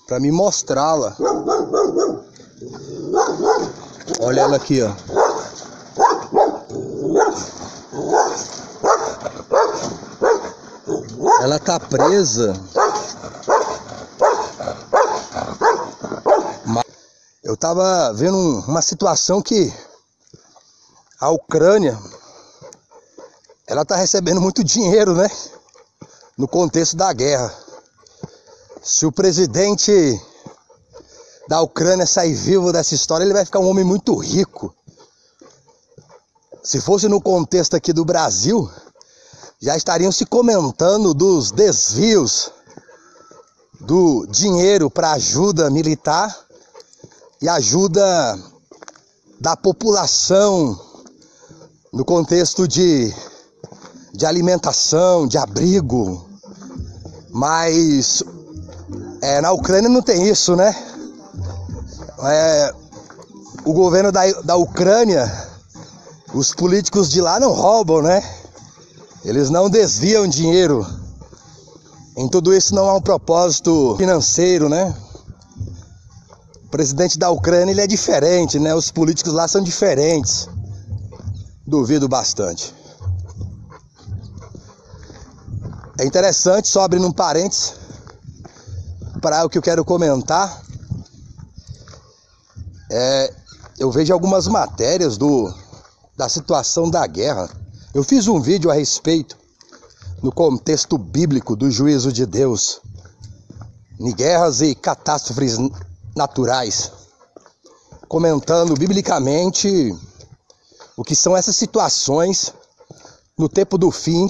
para me mostrá-la. Olha ela aqui, ó. Ela tá presa. Eu tava vendo uma situação que a Ucrânia, ela tá recebendo muito dinheiro, né? No contexto da guerra. Se o presidente da Ucrânia sair vivo dessa história, ele vai ficar um homem muito rico. Se fosse no contexto aqui do Brasil, já estariam se comentando dos desvios do dinheiro para ajuda militar e ajuda da população no contexto de alimentação, de abrigo. Mas na Ucrânia não tem isso, né? O governo da Ucrânia, os políticos de lá não roubam, né? Eles não desviam dinheiro. Em tudo isso não há um propósito financeiro, né? O presidente da Ucrânia, ele é diferente, né? Os políticos lá são diferentes. Duvido bastante. É interessante, só abrindo um parênteses, para o que eu quero comentar. Eu vejo algumas matérias da situação da guerra. Eu fiz um vídeo a respeito, no contexto bíblico do juízo de Deus, em guerras e catástrofes naturais, comentando biblicamente o que são essas situações no tempo do fim,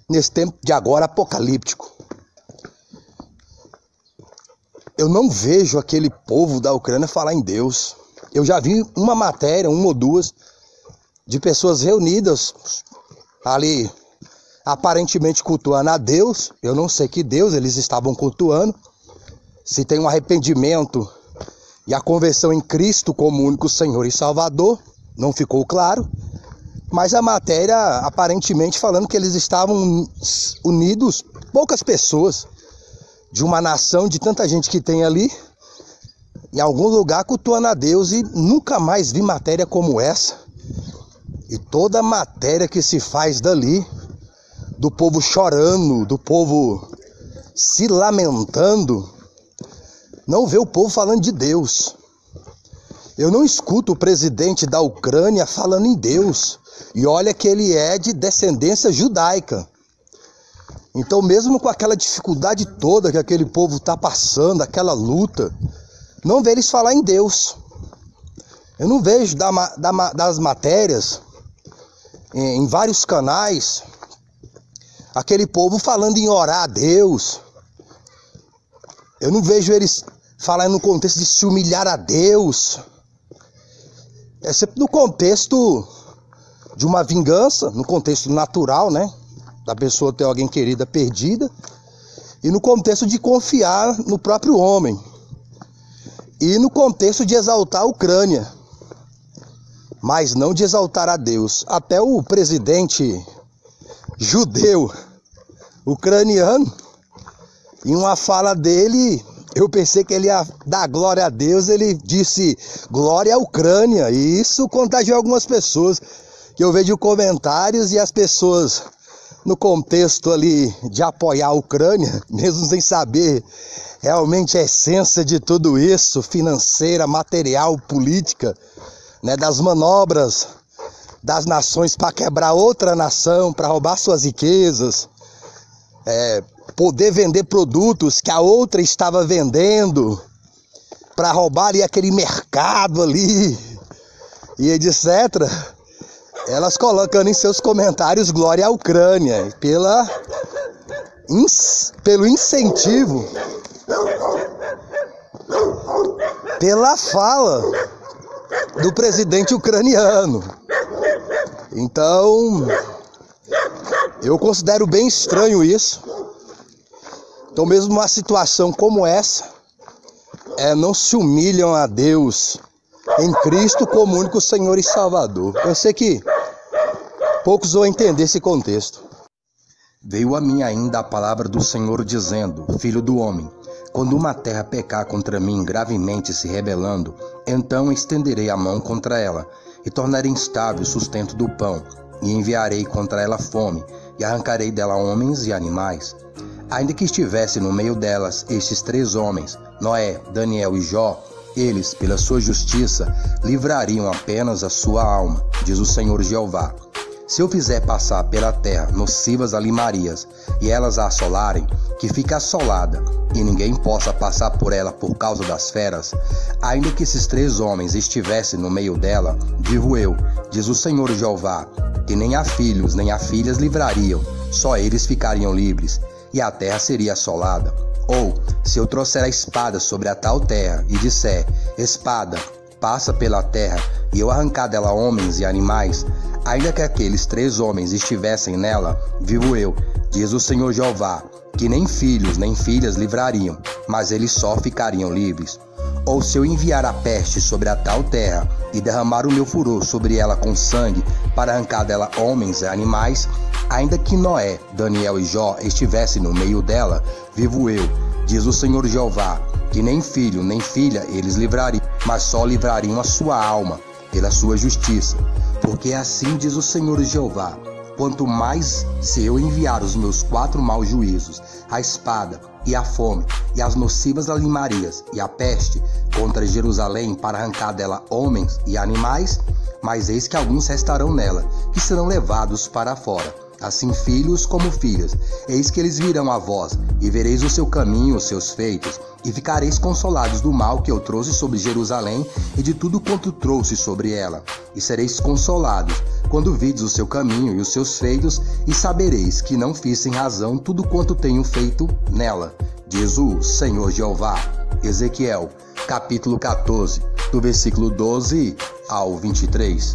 nesse tempo de agora apocalíptico. Eu não vejo aquele povo da Ucrânia falar em Deus. Eu já vi uma matéria, uma ou duas, de pessoas reunidas ali, aparentemente cultuando a Deus. Eu não sei que Deus eles estavam cultuando. Se tem um arrependimento e a conversão em Cristo como único Senhor e Salvador, não ficou claro. Mas a matéria aparentemente falando que eles estavam unidos, poucas pessoas, de uma nação, de tanta gente que tem ali, em algum lugar cultuando a Deus, e nunca mais vi matéria como essa. E toda matéria que se faz dali, do povo chorando, do povo se lamentando, não vê o povo falando de Deus. Eu não escuto o presidente da Ucrânia falando em Deus. E olha que ele é de descendência judaica. Então, mesmo com aquela dificuldade toda que aquele povo está passando, aquela luta, não vê eles falar em Deus. Eu não vejo das matérias, em vários canais, aquele povo falando em orar a Deus. Eu não vejo eles falando no contexto de se humilhar a Deus. É sempre no contexto de uma vingança, no contexto natural, né? Da pessoa ter alguém querida perdida. E no contexto de confiar no próprio homem. E no contexto de exaltar a Ucrânia. Mas não de exaltar a Deus. Até o presidente judeu ucraniano, em uma fala dele, eu pensei que ele ia dar glória a Deus. Ele disse glória à Ucrânia. E isso contagiou algumas pessoas. Que eu vejo comentários e as pessoas no contexto ali de apoiar a Ucrânia, mesmo sem saber realmente a essência de tudo isso, financeira, material, política, né, das manobras das nações para quebrar outra nação, para roubar suas riquezas, poder vender produtos que a outra estava vendendo, para roubar ali aquele mercado ali, e etc. Elas colocando em seus comentários glória à Ucrânia, pelo incentivo, pela fala do presidente ucraniano. Então, eu considero bem estranho isso. Então, mesmo uma situação como essa, não se humilham a Deus em Cristo como único Senhor e Salvador. Eu sei que poucos vão entender esse contexto. Veio a mim ainda a palavra do Senhor dizendo: Filho do homem, Quando uma terra pecar contra mim gravemente se rebelando, então estenderei a mão contra ela, e tornarei instável o sustento do pão, e enviarei contra ela fome, e arrancarei dela homens e animais. Ainda que estivesse no meio delas estes 3 homens, Noé, Daniel e Jó, eles, pela sua justiça, livrariam apenas a sua alma, diz o Senhor Jeová. Se eu fizer passar pela terra nocivas alimarias, e elas a assolarem, que fique assolada, e ninguém possa passar por ela por causa das feras, ainda que esses 3 homens estivessem no meio dela, vivo eu, diz o Senhor Jeová, que nem a filhos nem a filhas livrariam, só eles ficariam livres, e a terra seria assolada. Ou, se eu trouxer a espada sobre a tal terra, e disser, espada, passa pela terra, e eu arrancar dela homens e animais, ainda que aqueles 3 homens estivessem nela, vivo eu, diz o Senhor Jeová, que nem filhos nem filhas livrariam, mas eles só ficariam livres. Ou se eu enviar a peste sobre a tal terra, e derramar o meu furor sobre ela com sangue, para arrancar dela homens e animais, ainda que Noé, Daniel e Jó estivessem no meio dela, vivo eu, diz o Senhor Jeová, que nem filho nem filha eles livrariam, mas só livrariam a sua alma, pela sua justiça. Porque assim diz o Senhor Jeová, quanto mais se eu enviar os meus 4 maus juízos, a espada e a fome e as nocivas alimarias e a peste contra Jerusalém para arrancar dela homens e animais, mas eis que alguns restarão nela, que serão levados para fora, assim filhos como filhas. Eis que eles virão a vós, e vereis o seu caminho, os seus feitos, e ficareis consolados do mal que eu trouxe sobre Jerusalém e de tudo quanto trouxe sobre ela. E sereis consolados, quando vides o seu caminho e os seus feitos, e sabereis que não fiz sem razão tudo quanto tenho feito nela, diz o Senhor Jeová. Ezequiel, capítulo 14, do versículo 12 ao 23.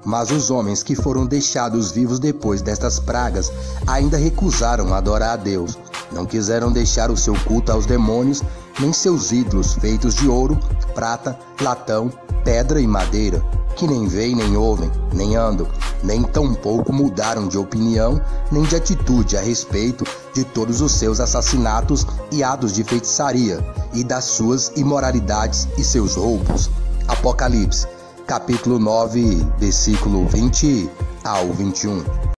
Mas os homens que foram deixados vivos depois destas pragas ainda recusaram adorar a Deus. Não quiseram deixar o seu culto aos demônios, nem seus ídolos feitos de ouro, prata, latão, pedra e madeira, que nem veem nem ouvem, nem andam, nem tampouco mudaram de opinião, nem de atitude a respeito de todos os seus assassinatos e atos de feitiçaria, e das suas imoralidades e seus roubos. Apocalipse, capítulo 9, versículo 20 ao 21.